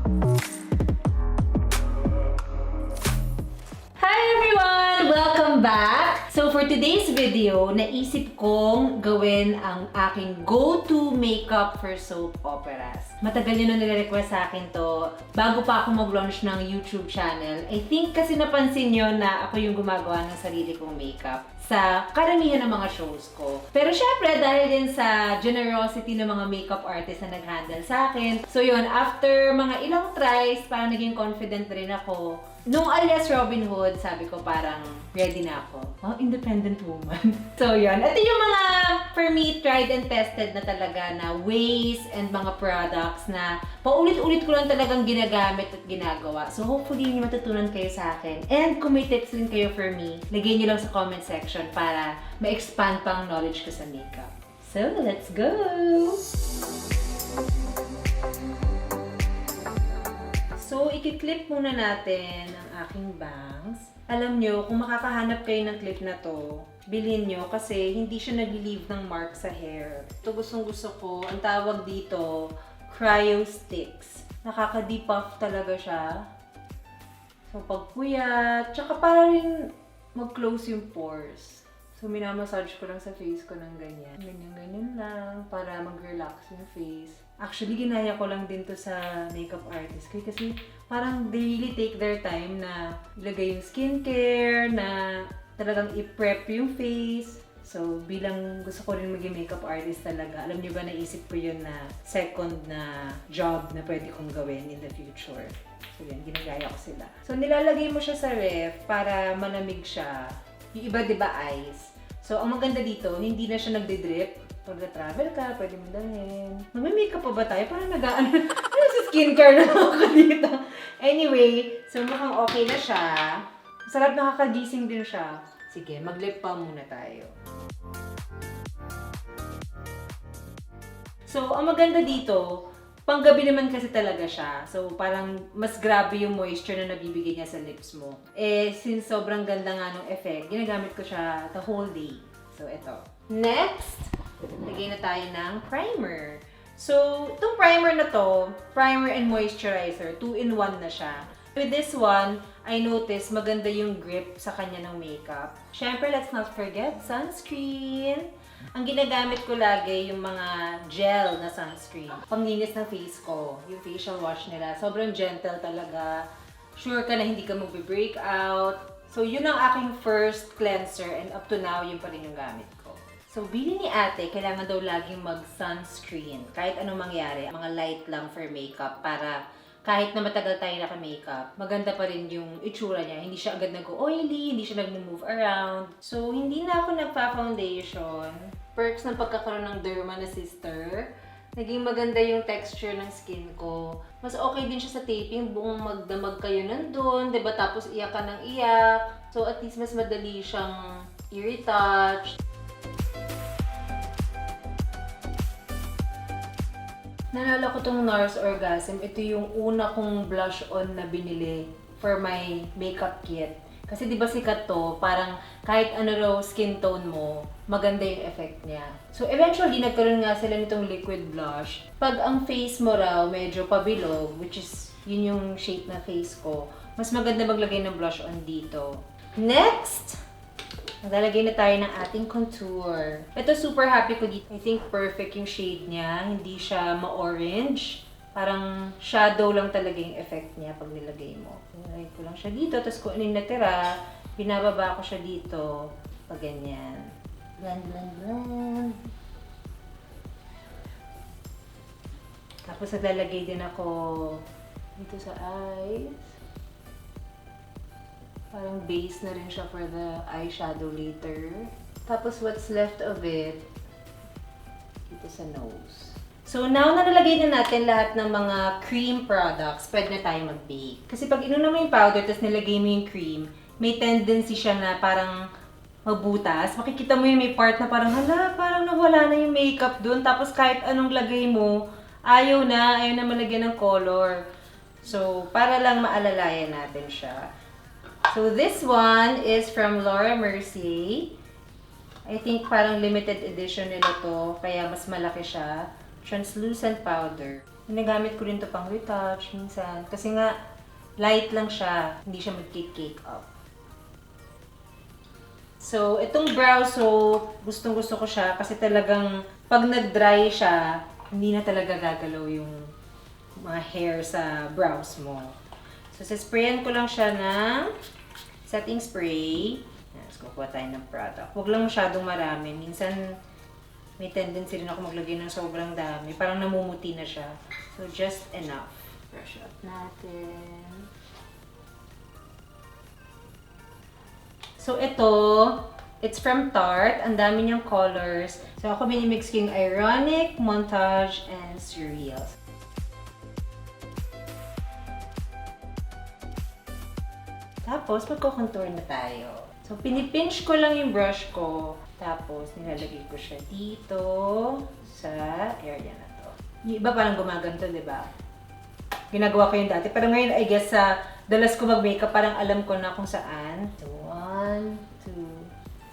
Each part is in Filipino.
Hi everyone! Welcome back! So for today's video, naisip kong gawin ang aking go-to makeup for soap operas. Matagal nyo na nire-request sa akin to bago pa ako mag-launch ng YouTube channel. I think kasi napansin nyo na ako yung gumagawa ng sarili kong makeup sa karamihan ng mga shows ko. Pero syempre, dahil din sa generosity ng mga makeup artist na nag-handle sa akin. So yun, after mga ilang tries, parang naging confident rin ako. Nung alias Robin Hood, sabi ko parang ready na ako. Oh, independent woman. So yun, ito yung mga, for me, tried and tested na talaga na ways and mga products na paulit-ulit ko lang talagang ginagamit at ginagawa. So hopefully, may matutunan kayo sa akin. And kung may tips din kayo for me, lagay nyo lang sa comment section para ma-expand pa ang knowledge ko sa makeup. So, let's go! So, i-clip muna natin ang aking bangs. Alam nyo, kung makakahanap kayo ng clip na to, bilhin nyo kasi hindi siya nag-leave ng mark sa hair. Ito gustong-gusto ko. Ang tawag dito, Cryo Sticks. Nakaka-depuff talaga siya. So, pagpuyat, tsaka para rin mag-close yung pores. So, minamassage ko lang sa face ko ng ganyan. Ganyan-ganyan lang para mag-relax yung face. Actually, ginaya ko lang din to sa makeup artist ko kasi parang they really take their time na ilagay yung skincare, na talagang i-prep yung face. So, bilang gusto ko rin maging makeup artist talaga, alam niyo ba, naisip ko yun na second na job na pwede kong gawin in the future. So, yan, ginagaya ko sila. So, nilalagay mo siya sa ref para malamig siya. Yung iba, di ba, ice. So, ang maganda dito, hindi na siya nagde-drip. Pag na-travel ka, pwede mo dalhin. Mag-makeup pa ba tayo? Parang nag-ano sa skincare na ako dito. Anyway, so mukhang okay na siya. Masarap, nakakagising din siya. Sige, mag-lip balm muna tayo. So, ang maganda dito, panggabi naman kasi talaga siya. So, parang mas grabe yung moisture na nabibigay niya sa lips mo. Eh, since sobrang ganda nga nung effect, ginagamit ko siya the whole day. So, ito. Next, lagay na tayo ng primer. So, itong primer na to, primer and moisturizer, 2-in-1 na siya. With this one, I noticed maganda yung grip sa kanya ng makeup. Syempre, let's not forget sunscreen. Ang ginagamit ko lagi yung mga gel na sunscreen. Panglinis ng face ko, yung facial wash nila. Sobrang gentle talaga. Sure ka na hindi ka magbe-break out. So, yun ang aking first cleanser and up to now, yun pa rin yung gamit ko. So, bili ni ate, kailangan daw laging mag-sunscreen. Kahit anong mangyari, mga light lang for makeup para kahit na matagal tayo naka-makeup, maganda pa rin yung itsura niya. Hindi siya agad nag-oily, hindi siya nag-move around. So, hindi na ako nagpa-foundation. Perks ng pagkakaroon ng derma na sister. Naging maganda yung texture ng skin ko. Mas okay din siya sa taping, buong magdamag kayo nandun, diba? Tapos iyak ka ng iyak. So, at least mas madali siyang i-retouch. Naalala ko tong NARS Orgasm. Ito yung una kong blush on na binili for my makeup kit. Kasi di ba sikat to, parang kahit ano raw skin tone mo, maganda yung effect niya. So eventually, nagkaroon nga sila nitong liquid blush. Pag ang face mo raw medyo pabilog, which is yun yung shape na face ko, mas maganda maglagay ng blush on dito. Next! Maglalagay na tayo ng ating contour. Ito, super happy ko dito. I think perfect yung shade niya. Hindi siya ma-orange. Parang shadow lang talaga yung effect niya pag nilagay mo. Nilagay ko lang siya dito. Tapos kung ano yung natira, binababa ko siya dito. Pag ganyan. Blend, blend, blend. Tapos naglalagay din ako dito sa eyes. Parang base na rin siya for the eyeshadow later. Tapos what's left of it, dito sa nose. So now na nalagay na natin lahat ng mga cream products, pwede na tayo mag-bake. Kasi pag inuna mo yung powder, tapos nilagay mo yung cream, may tendency siya na parang mabutas. Makikita mo yung may part na parang, hala, parang nawala na yung makeup dun. Tapos kahit anong lagay mo, ayaw na malagyan ng color. So, para lang maalalayan natin siya. So, this one is from Laura Mercier. I think parang limited edition nila to, kaya mas malaki siya. Translucent powder. Ginagamit ko rin to pang retouch minsan. Kasi nga, light lang siya. Hindi siya mag-cake up. So, itong brow soap, gustong-gusto ko siya kasi talagang pag nag-dry siya, hindi na talaga gagalaw yung mga hair sa brows mo. So, sprayan ko lang siya ng setting spray. Tapos, kukuha tayo ng product. Huwag lang masyadong marami. Minsan, may tendency rin ako maglagay ng sobrang dami. Parang namumuti na siya. So, just enough. Brush up natin. So, ito, it's from Tarte. Ang dami niyang colors. So, ako minimix ko yung Ironic, Montage, and Surreal. Tapos, magko-contour na tayo. So, pinipinch ko lang yung brush ko. Tapos, nilalagay ko siya dito sa area na to. Yung iba parang gumaganto, di ba? Ginagawa ko yung dati. Pero ngayon, I guess, sa dalas ko mag-makeup, parang alam ko na kung saan. So, 1, 2,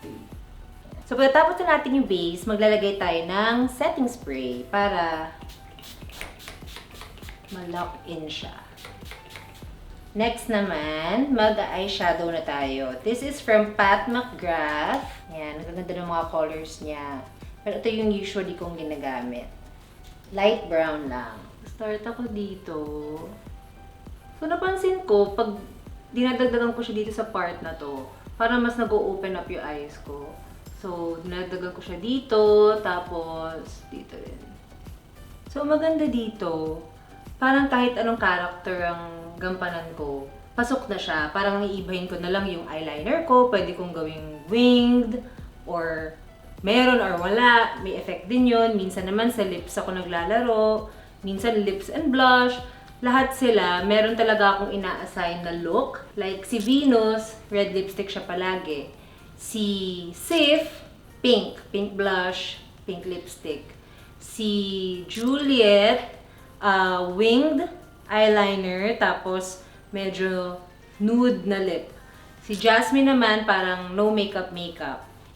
3. So, pagkatapos na natin yung base, maglalagay tayo ng setting spray para ma-lock in siya. Next naman, mag-eyeshadow na tayo. This is from Pat McGrath. Yan, nagaganda ng mga colors niya. Pero ito yung usually kong ginagamit. Light brown lang. Start ako dito. So, napansin ko, pag dinadagdagan ko siya dito sa part na to, para mas nag-open up yung eyes ko. So, dinadagdagan ko siya dito, tapos dito rin. So, maganda dito. Parang kahit anong character ang gampanan ko, pasok na siya. Parang iibahin ko na lang yung eyeliner ko. Pwede kong gawing winged or meron or wala. May effect din yun. Minsan naman sa lips ako naglalaro. Minsan lips and blush. Lahat sila, meron talaga akong ina-assign na look. Like si Venus, red lipstick siya palagi. Si Sif, pink. Pink blush, pink lipstick. Si Juliet, winged eyeliner, tapos medyo nude na lip. Si Jasmine naman, parang no makeup.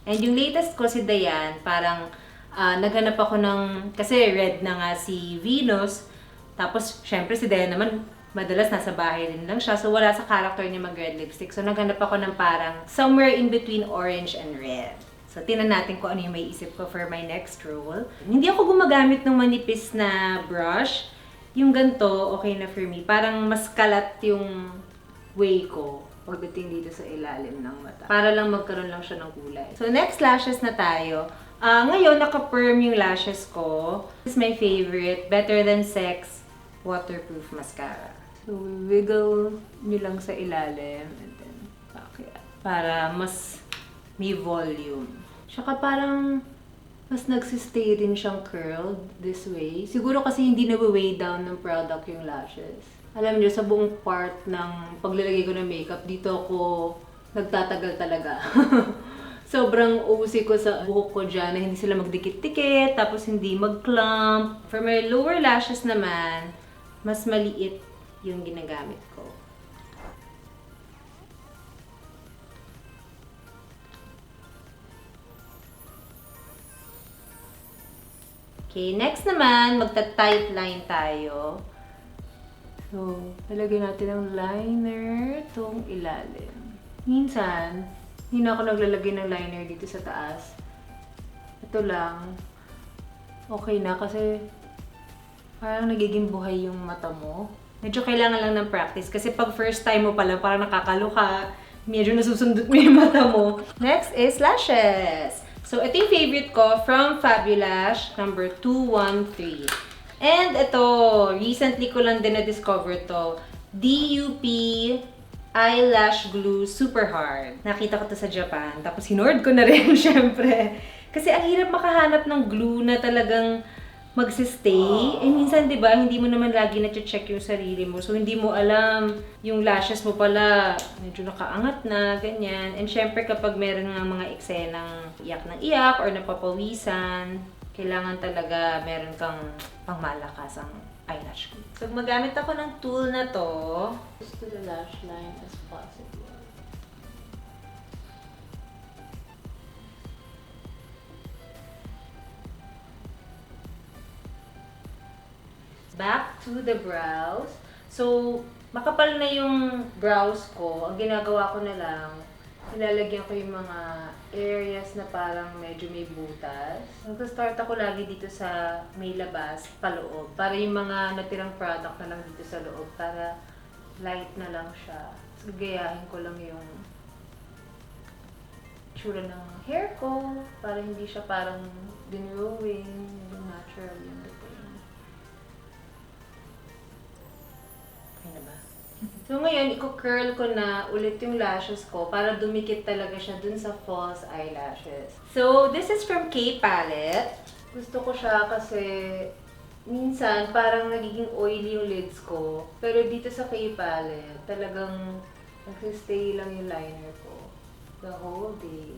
And yung latest ko si Dayan, parang naghanap ako ng, kasi red na nga si Venus, tapos syempre si Dayan naman, madalas nasa bahay rin lang siya, so wala sa character niya mag-red lipstick. So naghanap ako ng parang somewhere in between orange and red. So, tingnan natin kung ano yung may isip ko for my next roll. Hindi ako gumagamit ng manipis na brush. Yung ganito, okay na for me. Parang mas kalat yung way ko pagdating dito sa ilalim ng mata. Para lang magkaroon lang siya ng kulay. So, next lashes na tayo. Ngayon, naka-perm yung lashes ko. This is my favorite, Better Than Sex Waterproof Mascara. So, wiggle nyo lang sa ilalim. And then, okay. Para mas may volume. Tsaka parang mas nagsistay rin siyang curled this way. Siguro kasi hindi na-weigh down ng product yung lashes. Alam niyo, sa buong part ng paglalagay ko ng makeup, dito ako nagtatagal talaga. Sobrang OC ko sa buhok ko dyan na hindi sila magdikit-dikit, tapos hindi mag-clump. For my lower lashes naman, mas maliit yung ginagamit ko. Okay, next naman, magta-tight line tayo. So, talagay natin ang liner tong ilalim. Minsan, hindi na ako naglalagay ng liner dito sa taas. Ito lang. Okay na kasi parang nagiging buhay yung mata mo. Medyo kailangan lang ng practice kasi pag first time mo pa lang, parang nakakaluka. Medyo nasusundot mo yung mata mo. Next is lashes. So, ito yung favorite ko from Fabulash, number 213. And ito, recently ko lang din na-discover to. DUP Eyelash Glue Super Hard. Nakita ko to sa Japan. Tapos, hinord ko na rin, syempre. Kasi ang hirap makahanap ng glue na talagang magsistay. Eh, minsan, di ba, hindi mo naman lagi na-check yung sarili mo. So, hindi mo alam yung lashes mo pala, medyo nakaangat na, ganyan. And syempre, kapag meron nga mga eksenang iyak ng iyak or napapawisan, kailangan talaga meron kang pangmalakasang eyelash glue. So, magamit ako ng tool na to. Just to the lash line as possible. Back to the brows. So, makapal na yung brows ko. Ang ginagawa ko na lang, nilalagyan ko yung mga areas na parang medyo may butas. Nag-start ako lagi dito sa may labas, paloob. Para yung mga natirang product na lang dito sa loob. Para light na lang siya. So, gayahin ko lang yung tsura ng hair ko. Para hindi siya parang dinrowing. Natural yung dating. Okay na ba? So ngayon, i-curl ko na ulit yung lashes ko para dumikit talaga siya dun sa false eyelashes. So, this is from K Palette. Gusto ko siya kasi minsan parang nagiging oily yung lids ko. Pero dito sa K Palette, talagang nagsistay lang yung liner ko the whole day.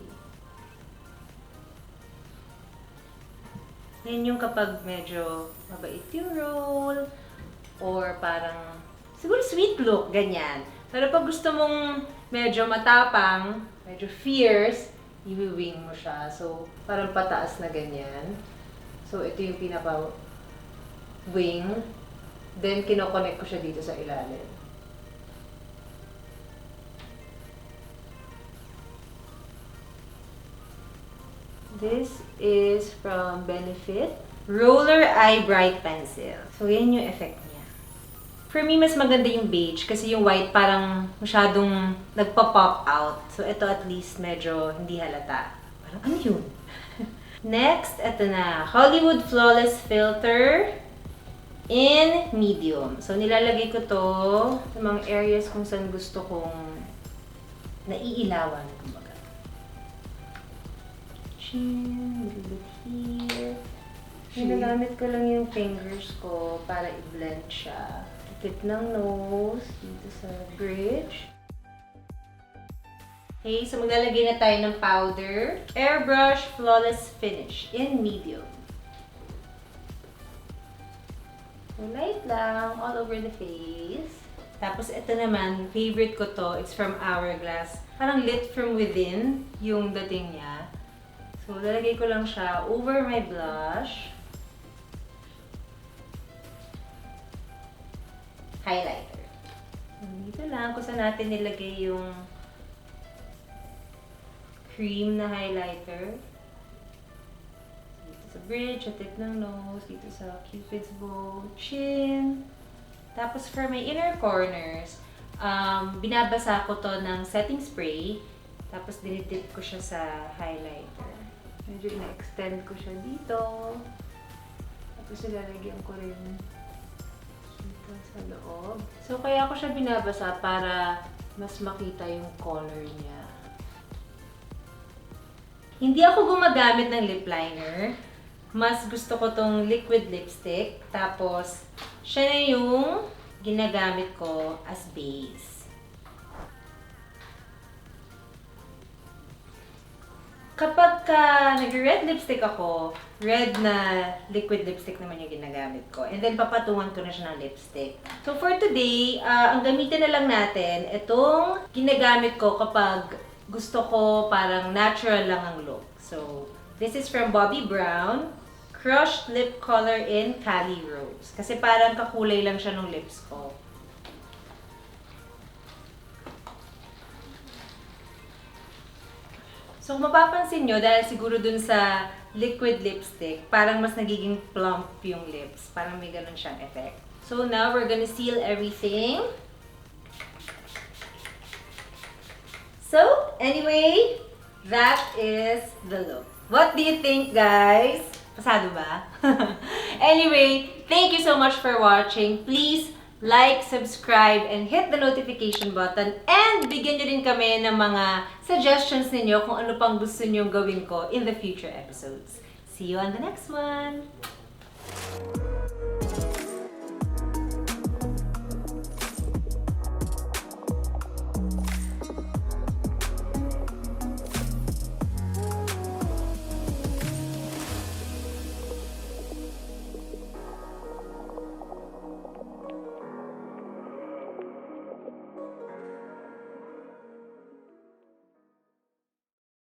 Yan yung kapag medyo mabait yung roll or parang siguro sweet look, ganyan. Pero pag gusto mong medyo matapang, medyo fierce, i-wing mo siya. So, parang pataas na ganyan. So, ito yung pinaka-wing. Then, kinoconnect ko siya dito sa ilalim. This is from Benefit Roller Eye Bright Pencil. So, yan yung effect niya. For me, mas maganda yung beige kasi yung white parang masyadong nagpa-pop out. So, ito at least medyo hindi halata. Parang ano yun? Next, ito na. Hollywood Flawless Filter in medium. So, nilalagay ko to sa mga areas kung saan gusto kong naiilawan. Kumbaga. Chin, a little bit here. Ginagamit ko lang yung fingers ko para i-blend siya. Tip ng nose, dito sa bridge. Okay, so maglalagay na tayo ng powder. Airbrush Flawless Finish in medium. So, light lang, all over the face. Tapos ito naman, favorite ko to. It's from Hourglass. Parang lit from within yung dating niya. So, lalagay ko lang siya over my blush. Highlighter. Dito lang kung saan natin nilagay yung cream na highlighter. Dito sa bridge, sa tip ng nose, dito sa Cupid's bow, chin. Tapos for my inner corners, binabasa ko to ng setting spray. Tapos dinidip ko siya sa highlighter. Medyo ina-extend ko siya dito. Tapos ilalagyan ko rin dito sa loob. So, kaya ko siya binabasa para mas makita yung color niya. Hindi ako gumagamit ng lip liner. Mas gusto ko tong liquid lipstick. Tapos, siya na yung ginagamit ko as base. Kapag nag-red lipstick ako, red na liquid lipstick naman yung ginagamit ko. And then, papatungan ko na siya ng lipstick. So, for today, ang gamitin na lang natin, itong ginagamit ko kapag gusto ko parang natural lang ang look. So, this is from Bobbi Brown, Crushed Lip Color in Cali Rose. Kasi parang kakulay lang siya ng lips ko. So, mapapansin nyo, dahil siguro dun sa liquid lipstick, parang mas nagiging plump yung lips. Parang may ganun siyang effect. So, now we're gonna seal everything. So, anyway, that is the look. What do you think, guys? Pasado ba? Anyway, thank you so much for watching. Please like, subscribe, and hit the notification button. And bigyan nyo din kami ng mga suggestions ninyo kung ano pang gusto nyo gawin ko in the future episodes. See you on the next one!